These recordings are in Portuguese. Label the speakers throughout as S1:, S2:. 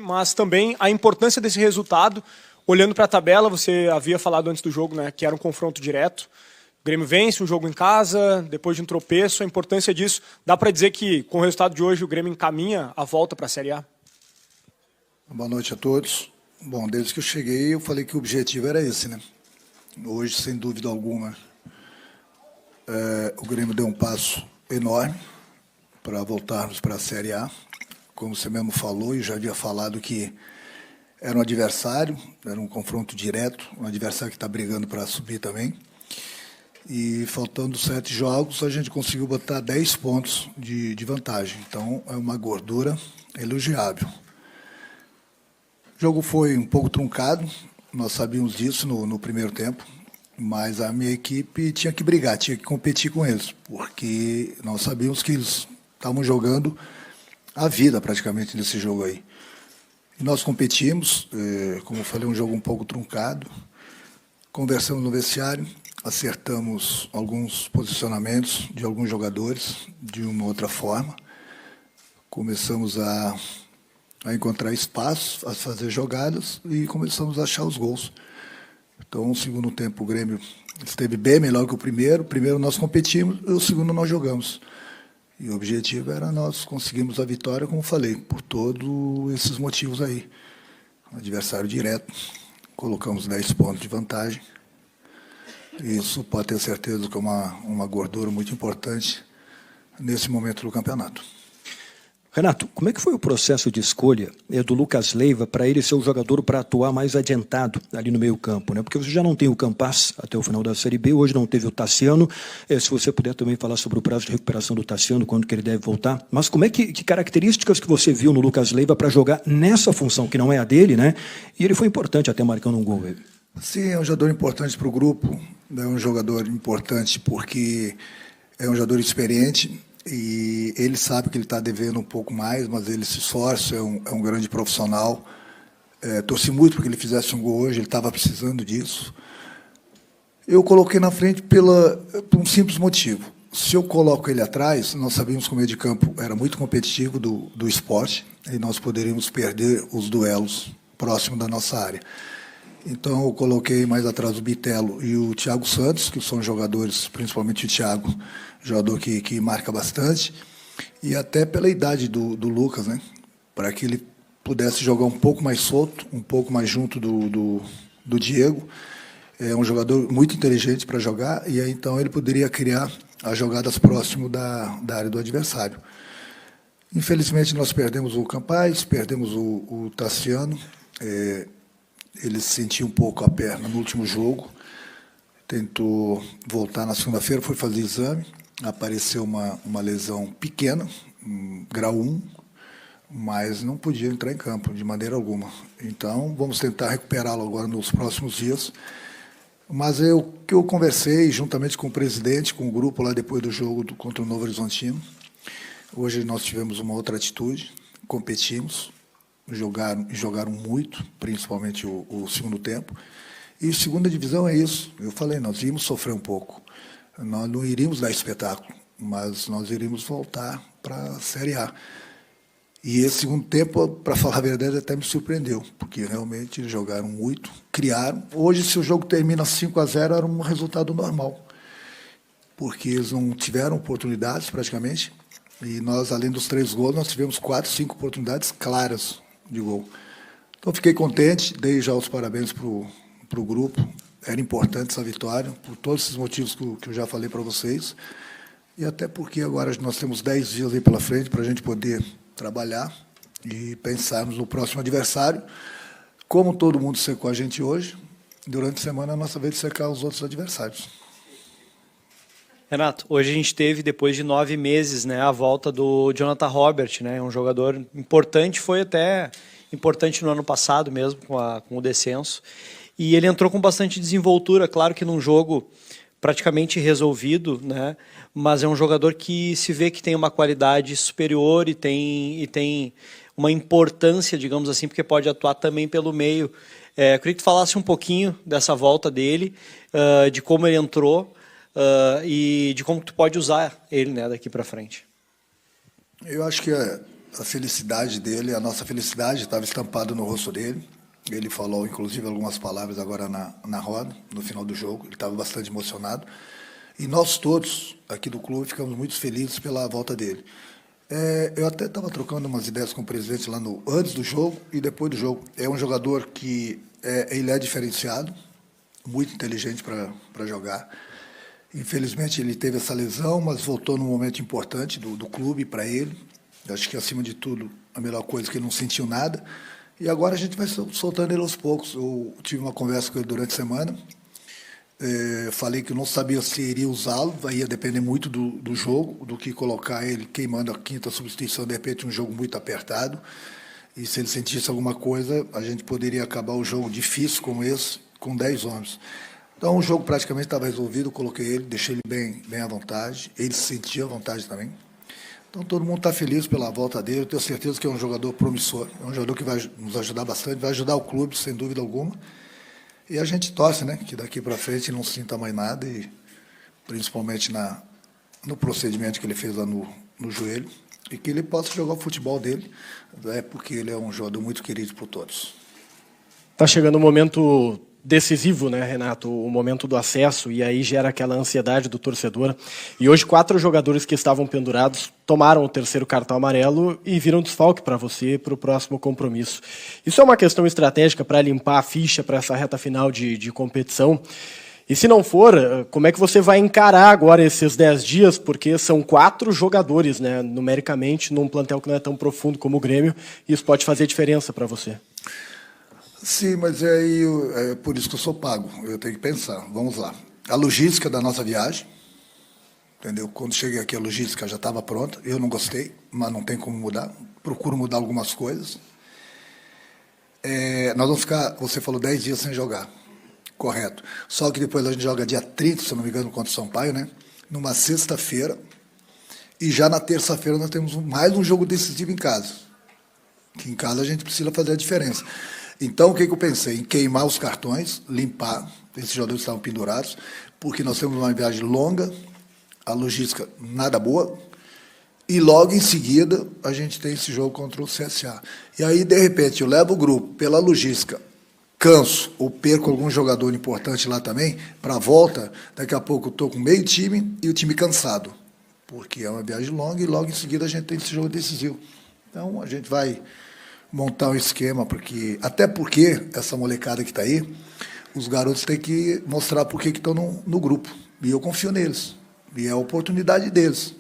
S1: mas também a importância desse resultado. Olhando para a tabela, você havia falado antes do jogo, né, que era um confronto direto. O Grêmio vence um jogo em casa, depois de um tropeço, a importância disso. Dá para dizer que, com o resultado de hoje, o Grêmio encaminha a volta para a Série A?
S2: Boa noite a todos. Bom, desde que eu cheguei, eu falei que o objetivo era esse, né? Hoje, sem dúvida alguma, o Grêmio deu um passo enorme para voltarmos para a Série A. Como você mesmo falou, e já havia falado que era um adversário, era um confronto direto, um adversário que está brigando para subir também. E faltando 7 jogos, a gente conseguiu botar 10 pontos de vantagem. Então, é uma gordura elogiável. O jogo foi um pouco truncado, nós sabíamos disso no primeiro tempo, mas a minha equipe tinha que brigar, tinha que competir com eles, porque nós sabíamos que eles estavam jogando a vida praticamente nesse jogo aí. E nós competimos, como eu falei, um jogo um pouco truncado, conversamos no vestiário, acertamos alguns posicionamentos de alguns jogadores de uma outra forma, começamos a encontrar espaço, a fazer jogadas e começamos a achar os gols. Então, no segundo tempo, o Grêmio esteve bem melhor que o primeiro. O primeiro nós competimos e o segundo nós jogamos. E o objetivo era nós conseguirmos a vitória, como falei, por todos esses motivos aí. Um adversário direto, colocamos 10 pontos de vantagem. Isso pode ter certeza que é uma gordura muito importante nesse momento do campeonato.
S3: Renato, como é que foi o processo de escolha do Lucas Leiva para ele ser o jogador para atuar mais adiantado ali no meio campo, né? Porque você já não tem o Campas até o final da Série B, hoje não teve o Tassiano. Se você puder também falar sobre o prazo de recuperação do Tassiano, quando que ele deve voltar. Mas como é que características que você viu no Lucas Leiva para jogar nessa função, que não é a dele, né? E ele foi importante até marcando um gol.
S2: Sim, é um jogador importante para o grupo, é um jogador importante porque é um jogador experiente, e ele sabe que ele está devendo um pouco mais, mas ele se esforça, é um grande profissional. Torci muito para que ele fizesse um gol hoje, ele estava precisando disso. Eu coloquei na frente por um simples motivo. Se eu coloco ele atrás, nós sabíamos que o meio de campo era muito competitivo do esporte, e nós poderíamos perder os duelos próximo da nossa área. Então, eu coloquei mais atrás o Bitelo e o Thiago Santos, que são jogadores, principalmente o Thiago, jogador que marca bastante, e até pela idade do Lucas, né? Para que ele pudesse jogar um pouco mais solto, um pouco mais junto do Diego. É um jogador muito inteligente para jogar, e aí, então, ele poderia criar as jogadas próximo da área do adversário. Infelizmente, nós perdemos o Campas, perdemos o Tassiano. Ele sentiu um pouco a perna no último jogo, tentou voltar na segunda-feira, foi fazer exame, apareceu uma lesão pequena, grau 1, mas não podia entrar em campo de maneira alguma. Então, vamos tentar recuperá-lo agora nos próximos dias. Mas que eu conversei juntamente com o presidente, com o grupo lá depois do jogo contra o Novo Horizontino. Hoje nós tivemos uma outra atitude, competimos, jogaram muito, principalmente o segundo tempo. E segunda divisão é isso. Eu falei, nós íamos sofrer um pouco. Nós não iríamos dar espetáculo, mas nós iríamos voltar para a Série A. E esse segundo tempo, para falar a verdade, até me surpreendeu, porque realmente eles jogaram muito, criaram. Hoje, se o jogo termina 5-0, era um resultado normal, porque eles não tiveram oportunidades, praticamente, e nós, além dos 3 gols, nós tivemos 4, 5 oportunidades claras de gol. Então, fiquei contente, dei já os parabéns para o grupo. Era importante essa vitória, por todos esses motivos que eu já falei para vocês, e até porque agora nós temos 10 dias aí pela frente para a gente poder trabalhar e pensarmos no próximo adversário. Como todo mundo secou a gente hoje, durante a semana é a nossa vez de secar os outros adversários.
S4: Renato, hoje a gente teve, depois de 9 meses, né, a volta do Jonathan Robert, né, um jogador importante, foi até importante no ano passado mesmo, com o descenso, e ele entrou com bastante desenvoltura, claro que num jogo praticamente resolvido, né, mas é um jogador que se vê que tem uma qualidade superior e tem uma importância, digamos assim, porque pode atuar também pelo meio. Eu queria que tu falasse um pouquinho dessa volta dele, de como ele entrou, e de como tu pode usar ele, né, daqui para frente.
S2: Eu acho que a felicidade dele, a nossa felicidade estava estampada no rosto dele. Ele falou, inclusive, algumas palavras agora na roda, no final do jogo. Ele estava bastante emocionado. E nós todos, aqui do clube, ficamos muito felizes pela volta dele. Eu até estava trocando umas ideias com o presidente lá antes do jogo e depois do jogo. É um jogador que ele é diferenciado, muito inteligente para jogar. Infelizmente, ele teve essa lesão, mas voltou num momento importante do clube para ele. Acho que, acima de tudo, a melhor coisa é que ele não sentiu nada. E agora a gente vai soltando ele aos poucos. Eu tive uma conversa com ele durante a semana. Falei que eu não sabia se iria usá-lo, ia depender muito do jogo, do que colocar ele queimando a quinta substituição, de repente um jogo muito apertado. E se ele sentisse alguma coisa, a gente poderia acabar o jogo difícil como esse, com 10 homens. Então o jogo praticamente estava resolvido, coloquei ele, deixei ele bem à vontade, ele se sentia à vontade também. Então todo mundo está feliz pela volta dele, eu tenho certeza que é um jogador promissor, é um jogador que vai nos ajudar bastante, vai ajudar o clube, sem dúvida alguma. E a gente torce, né, que daqui para frente não sinta mais nada, e principalmente no procedimento que ele fez lá no joelho, e que ele possa jogar o futebol dele, porque ele é um jogador muito querido por todos.
S5: Está chegando o momento decisivo, né, Renato? O momento do acesso, e aí gera aquela ansiedade do torcedor. E hoje 4 jogadores que estavam pendurados tomaram o terceiro cartão amarelo e viram desfalque para você para o próximo compromisso. Isso é uma questão estratégica para limpar a ficha para essa reta final de competição. E se não for, como é que você vai encarar agora esses 10 dias? Porque são 4 jogadores, né, numericamente, num plantel que não é tão profundo como o Grêmio, e isso pode fazer diferença para você.
S2: Sim, mas é por isso que eu sou pago. Eu tenho que pensar. Vamos lá. A logística da nossa viagem, entendeu? Quando cheguei aqui, a logística já estava pronta. Eu não gostei, mas não tem como mudar. Procuro mudar algumas coisas. Nós vamos ficar, você falou, 10 dias sem jogar. Correto. Só que depois a gente joga dia 30, se não me engano, contra o Sampaio, né? Numa sexta-feira. E já na terça-feira nós temos mais um jogo decisivo em casa. Que em casa a gente precisa fazer a diferença. Então, o que eu pensei? Em queimar os cartões, limpar, esses jogadores estavam pendurados, porque nós temos uma viagem longa, a logística nada boa, e logo em seguida a gente tem esse jogo contra o CSA. E aí, de repente, eu levo o grupo pela logística, canso ou perco algum jogador importante lá também, para a volta, daqui a pouco eu estou com meio time e o time cansado, porque é uma viagem longa e logo em seguida a gente tem esse jogo decisivo. Então, a gente vai montar um esquema, até porque essa molecada que está aí, os garotos têm que mostrar por que estão no grupo. E eu confio neles. E é a oportunidade deles.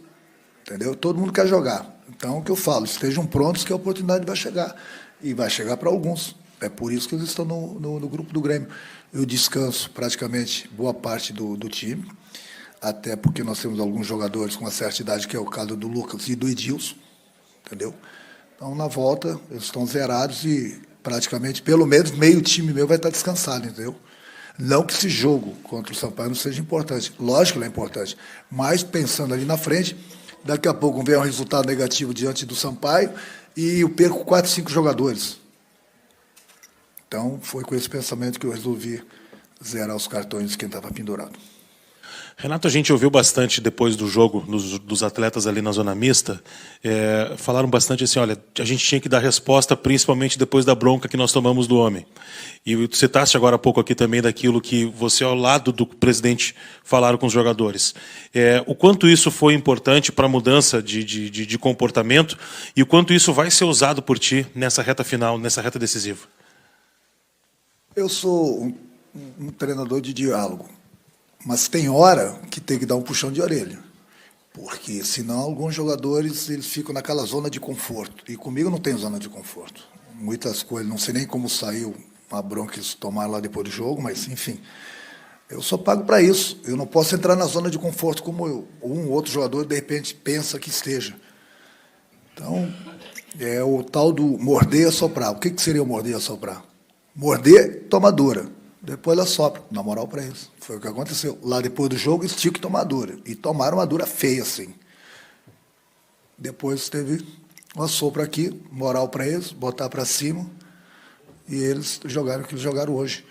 S2: Entendeu? Todo mundo quer jogar. Então, o que eu falo, estejam prontos que a oportunidade vai chegar. E vai chegar para alguns. É por isso que eles estão no grupo do Grêmio. Eu descanso praticamente boa parte do time, até porque nós temos alguns jogadores com uma certa idade, que é o caso do Lucas e do Edilson. Entendeu? Então, na volta, eles estão zerados e praticamente, pelo menos, meio time meu vai estar descansado, entendeu? Não que esse jogo contra o Sampaio não seja importante. Lógico que ele é importante. Mas, pensando ali na frente, daqui a pouco vem um resultado negativo diante do Sampaio e eu perco 4, 5 jogadores. Então, foi com esse pensamento que eu resolvi zerar os cartões de quem estava pendurado.
S6: Renato, a gente ouviu bastante depois do jogo dos atletas ali na zona mista, falaram bastante assim, olha, a gente tinha que dar resposta principalmente depois da bronca que nós tomamos do homem. E você citaste agora há pouco aqui também daquilo que você ao lado do presidente falaram com os jogadores. O quanto isso foi importante para a mudança de comportamento e o quanto isso vai ser usado por ti nessa reta final, nessa reta decisiva?
S2: Eu sou um treinador de diálogo. Mas tem hora que tem que dar um puxão de orelha, porque senão alguns jogadores eles ficam naquela zona de conforto. E comigo não tem zona de conforto. Muitas coisas, não sei nem como saiu a bronca que eles tomaram lá depois do jogo, mas enfim, eu sou pago para isso. Eu não posso entrar na zona de conforto como um outro jogador de repente pensa que esteja. Então, é o tal do morder e assoprar. O que seria o morder e assoprar? Morder, toma dura. Depois ela sopra, na moral para eles. Foi o que aconteceu. Lá depois do jogo, eles tinham que tomar dura. E tomaram uma dura feia, assim. Depois teve uma sopra aqui, moral para eles, botar para cima. E eles jogaram o que eles jogaram hoje.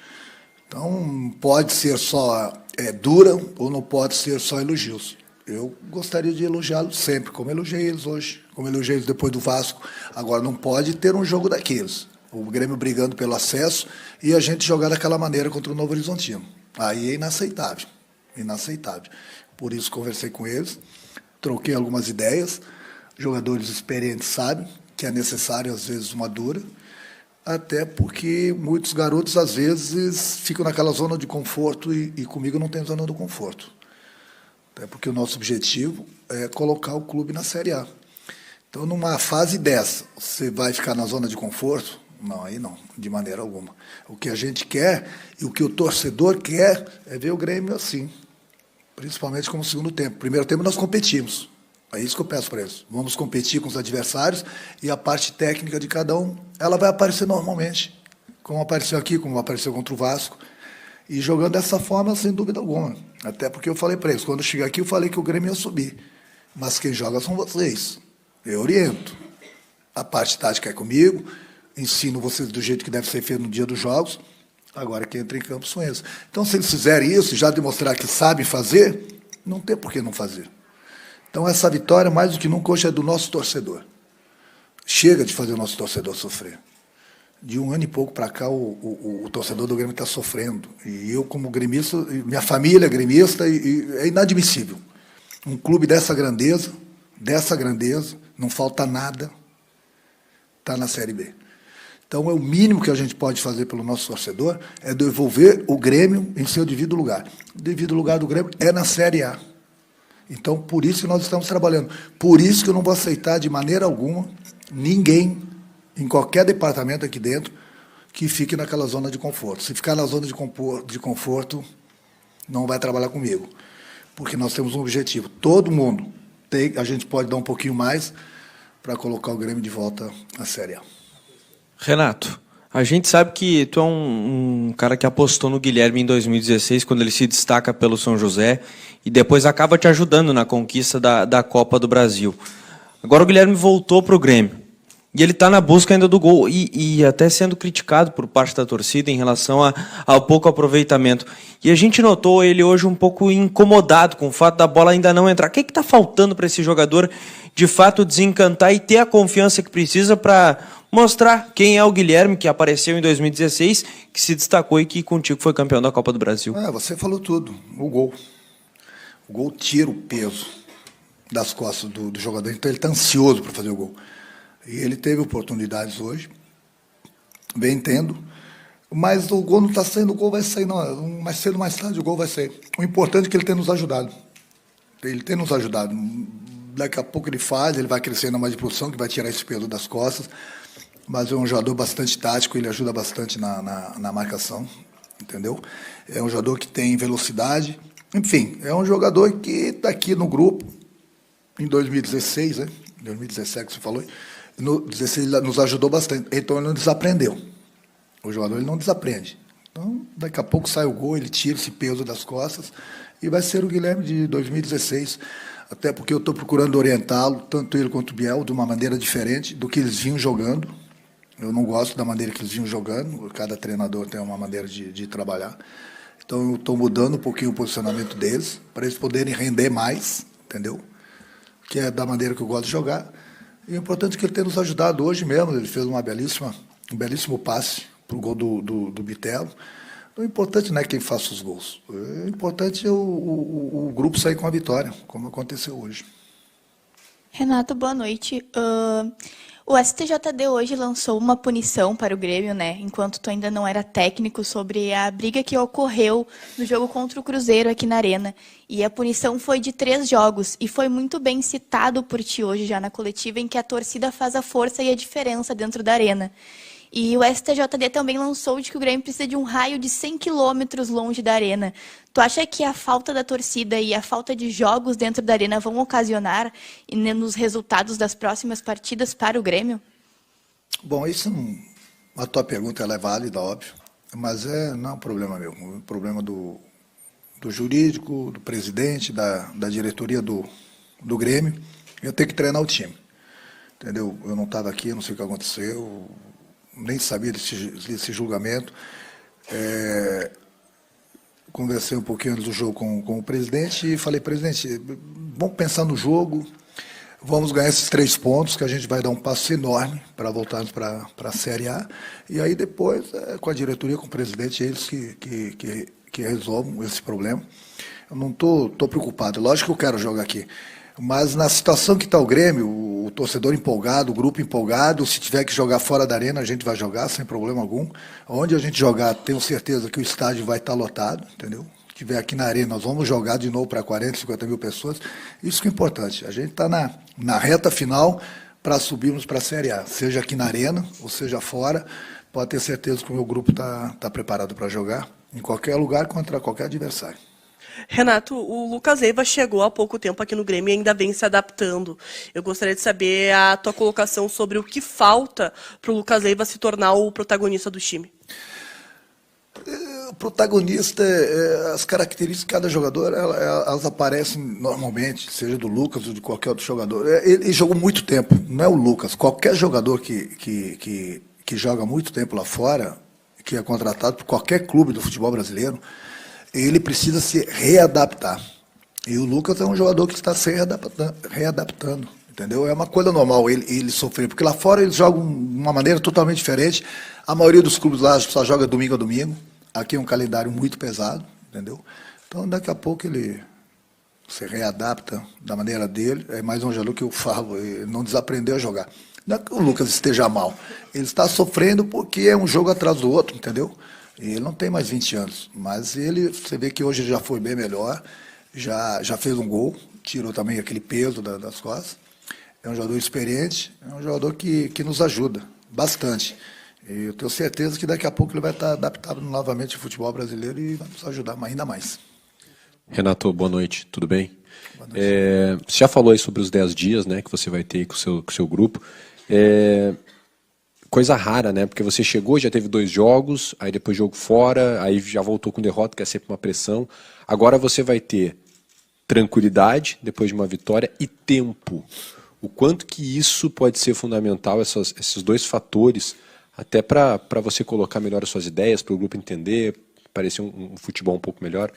S2: Então, pode ser só dura ou não pode ser só elogios. Eu gostaria de elogiá-los sempre, como elogiei eles hoje, como elogiei eles depois do Vasco. Agora, não pode ter um jogo daqueles. O Grêmio brigando pelo acesso e a gente jogar daquela maneira contra o Novo Horizontino. Aí é inaceitável, inaceitável. Por isso conversei com eles, troquei algumas ideias. Jogadores experientes sabem que é necessário, às vezes, uma dura, até porque muitos garotos, às vezes, ficam naquela zona de conforto e comigo não tem zona do conforto. Até porque o nosso objetivo é colocar o clube na Série A. Então, numa fase dessa, você vai ficar na zona de conforto? Não, aí não, de maneira alguma. O que a gente quer e o que o torcedor quer é ver o Grêmio assim, principalmente como segundo tempo. Primeiro tempo nós competimos. É isso que eu peço para eles. Vamos competir com os adversários e a parte técnica de cada um, ela vai aparecer normalmente, como apareceu aqui, como apareceu contra o Vasco. E jogando dessa forma, sem dúvida alguma. Até porque eu falei para eles, quando eu cheguei aqui, eu falei que o Grêmio ia subir. Mas quem joga são vocês. Eu oriento. A parte tática é comigo, ensino vocês do jeito que deve ser feito no dia dos jogos. Agora quem entra em campo são eles. Então, se eles fizerem isso, já demonstrar que sabem fazer, não tem por que não fazer. Então, essa vitória, mais do que nunca, hoje é do nosso torcedor. Chega de fazer o nosso torcedor sofrer. De um ano e pouco para cá, o torcedor do Grêmio está sofrendo. E eu, como gremista, minha família é gremista, e é inadmissível. Um clube dessa grandeza, não falta nada, está na Série B. Então, é o mínimo que a gente pode fazer pelo nosso torcedor, é devolver o Grêmio em seu devido lugar. O devido lugar do Grêmio é na Série A. Então, por isso que nós estamos trabalhando. Por isso que eu não vou aceitar de maneira alguma ninguém, em qualquer departamento aqui dentro, que fique naquela zona de conforto. Se ficar na zona de conforto, não vai trabalhar comigo. Porque nós temos um objetivo. Todo mundo tem, a gente pode dar um pouquinho mais para colocar o Grêmio de volta à Série A.
S7: Renato, a gente sabe que tu é um cara que apostou no Guilherme em 2016, quando ele se destaca pelo São José, e depois acaba te ajudando na conquista da Copa do Brasil. Agora o Guilherme voltou para o Grêmio, e ele está na busca ainda do gol, e até sendo criticado por parte da torcida em relação ao pouco aproveitamento. E a gente notou ele hoje um pouco incomodado com o fato da bola ainda não entrar. O que está faltando para esse jogador, de fato, desencantar e ter a confiança que precisa para mostrar quem é o Guilherme, que apareceu em 2016, que se destacou e que contigo foi campeão da Copa do Brasil?
S2: Você falou tudo, o gol. O gol tira o peso das costas do jogador, então ele está ansioso para fazer o gol. E ele teve oportunidades hoje, bem tendo, mas o gol não está saindo, o gol vai sair, não, mais cedo ou mais tarde o gol vai sair. O importante é que ele tenha nos ajudado. Ele tem nos ajudado. Daqui a pouco ele faz, ele vai crescendo mais de produção, que vai tirar esse peso das costas, mas é um jogador bastante tático, ele ajuda bastante na marcação, entendeu? É um jogador que tem velocidade, enfim, é um jogador que está aqui no grupo, em 2016, né? 2017 que você falou, no 2016 ele nos ajudou bastante, então ele não desaprendeu. O jogador ele não desaprende. Então, daqui a pouco sai o gol, ele tira esse peso das costas e vai ser o Guilherme de 2016, até porque eu estou procurando orientá-lo, tanto ele quanto o Biel, de uma maneira diferente do que eles vinham jogando. Eu não gosto da maneira que eles vinham jogando, cada treinador tem uma maneira de trabalhar. Então, eu estou mudando um pouquinho o posicionamento deles, para eles poderem render mais, entendeu? Que é da maneira que eu gosto de jogar. E o importante é que ele tenha nos ajudado hoje mesmo, ele fez um belíssimo passe para o gol do Bitelo. O importante não é quem faça os gols, o importante é o grupo sair com a vitória, como aconteceu hoje.
S8: Renato, boa noite. O STJD hoje lançou uma punição para o Grêmio, né? Enquanto tu ainda não era técnico, sobre a briga que ocorreu no jogo contra o Cruzeiro aqui na Arena. E a punição foi de 3 jogos. E foi muito bem citado por ti hoje já na coletiva, em que a torcida faz a força e a diferença dentro da Arena. E o STJD também lançou de que o Grêmio precisa de um raio de 100 quilômetros longe da Arena. Tu acha que a falta da torcida e a falta de jogos dentro da Arena vão ocasionar nos resultados das próximas partidas para o Grêmio?
S2: Bom, a tua pergunta ela é válida, óbvio, mas não é um problema meu. É um problema do jurídico, do presidente, da diretoria do Grêmio. Eu tenho que treinar o time. Entendeu? Eu não estava aqui, eu não sei o que aconteceu, nem sabia desse julgamento. Conversei um pouquinho antes do jogo com o presidente e falei, presidente, vamos pensar no jogo, vamos ganhar esses 3 pontos, que a gente vai dar um passo enorme para voltarmos para a Série A. E aí depois, com a diretoria, com o presidente, eles que resolvam esse problema. Eu não estou preocupado. Lógico que eu quero jogar aqui. Mas na situação que está o Grêmio, o torcedor empolgado, o grupo empolgado, se tiver que jogar fora da arena, a gente vai jogar sem problema algum. Onde a gente jogar, tenho certeza que o estádio vai estar lotado, entendeu? Se tiver aqui na arena, nós vamos jogar de novo para 40, 50 mil pessoas. Isso que é importante. A gente está na reta final para subirmos para a Série A. Seja aqui na arena, ou seja fora, pode ter certeza que o meu grupo está preparado para jogar em qualquer lugar contra qualquer adversário.
S9: Renato, o Lucas Leiva chegou há pouco tempo aqui no Grêmio e ainda vem se adaptando. Eu gostaria de saber a tua colocação sobre o que falta para o Lucas Leiva se tornar o protagonista do time.
S2: O protagonista, as características de cada jogador, elas aparecem normalmente, seja do Lucas ou de qualquer outro jogador. Ele jogou muito tempo, não é o Lucas. Qualquer jogador que joga muito tempo lá fora, que é contratado por qualquer clube do futebol brasileiro, ele precisa se readaptar. E o Lucas é um jogador que está se readaptando, entendeu? É uma coisa normal ele sofrer, porque lá fora eles jogam de uma maneira totalmente diferente. A maioria dos clubes lá só joga domingo a domingo. Aqui é um calendário muito pesado, entendeu? Então, daqui a pouco ele se readapta da maneira dele. É mais um jogador que eu falo, ele não desaprendeu a jogar. Não é que o Lucas esteja mal. Ele está sofrendo porque é um jogo atrás do outro, entendeu? E ele não tem mais 20 anos, mas você vê que hoje ele já foi bem melhor, já fez um gol, tirou também aquele peso das costas. É um jogador experiente, é um jogador que nos ajuda bastante. E eu tenho certeza que daqui a pouco ele vai estar adaptado novamente ao futebol brasileiro e vai nos ajudar ainda mais.
S10: Renato, boa noite, tudo bem? Boa noite. Você já falou aí sobre os 10 dias, né, que você vai ter com o seu grupo. Coisa rara, né? Porque você chegou, já teve 2 jogos, aí depois jogo fora, aí já voltou com derrota, que é sempre uma pressão. Agora você vai ter tranquilidade depois de uma vitória e tempo. O quanto que isso pode ser fundamental, esses 2 fatores, até para você colocar melhor as suas ideias, para o grupo entender, parecer um futebol um pouco melhor?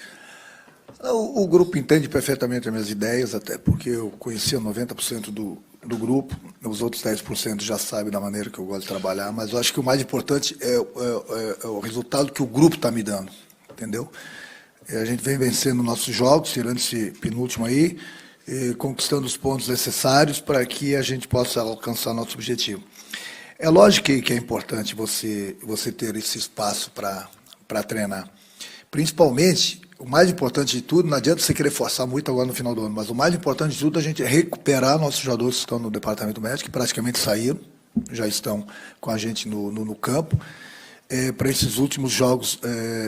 S2: O grupo entende perfeitamente as minhas ideias, até porque eu conhecia 90% do grupo, os outros 10% já sabem da maneira que eu gosto de trabalhar, mas eu acho que o mais importante é o resultado que o grupo está me dando, entendeu? A gente vem vencendo nossos jogos, tirando esse penúltimo aí, conquistando os pontos necessários para que a gente possa alcançar nosso objetivo. É lógico que é importante você ter esse espaço para treinar, principalmente. O mais importante de tudo, não adianta você querer forçar muito agora no final do ano, mas o mais importante de tudo é a gente recuperar nossos jogadores que estão no departamento médico, que praticamente saíram, já estão com a gente no campo, para esses últimos jogos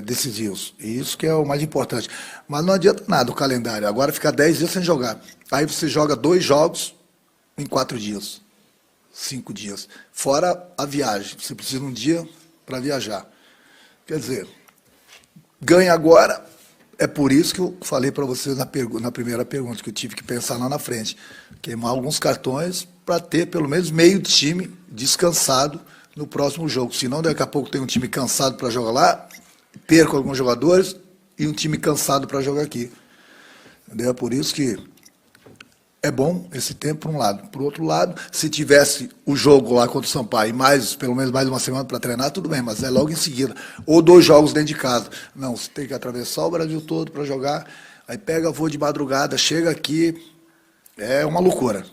S2: decisivos. E isso que é o mais importante. Mas não adianta nada o calendário, agora ficar 10 dias sem jogar. Aí você joga 2 jogos em 4 dias, 5 dias. Fora a viagem, você precisa de um dia para viajar. Quer dizer, ganha agora. É por isso que eu falei para vocês na primeira pergunta, que eu tive que pensar lá na frente. Queimar alguns cartões para ter pelo menos meio time descansado no próximo jogo. Senão, daqui a pouco tem um time cansado para jogar lá, perco alguns jogadores e um time cansado para jogar aqui. Entendeu? É por isso que é bom esse tempo por um lado. Por outro lado, se tivesse o jogo lá contra o Sampaio e pelo menos mais uma semana para treinar, tudo bem, mas é logo em seguida. Ou 2 jogos dentro de casa. Não, você tem que atravessar o Brasil todo para jogar, aí pega voo de madrugada, chega aqui, é uma loucura.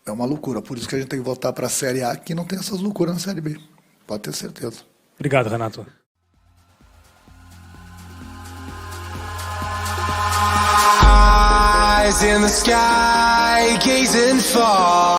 S2: É uma loucura. Por isso que a gente tem que voltar para a Série A, que não tem essas loucuras na Série B. Pode ter certeza.
S1: Obrigado, Renato.
S11: Eyes in the sky, gazing far.